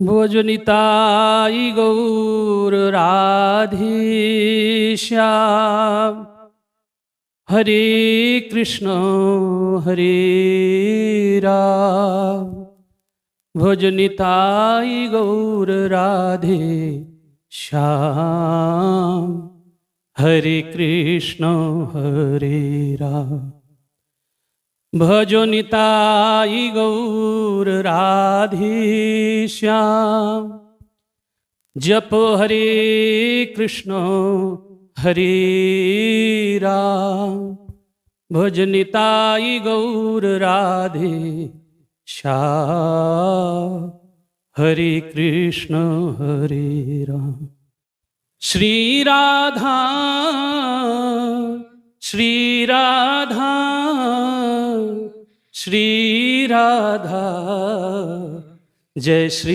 भोजनिताई गौर राधेश्याम। हरे कृष्ण हरे राम। भोजनिताई गौर राधे श्याम। हरे कृष्ण हरे राम। भजो निताई गौर राधे श्याम। जपो हरे कृष्ण हरे राम। भज निताई गौर राधे श्याम। हरे कृष्ण हरे राम। श्री राधा श्री राधा श्री राधा जय श्री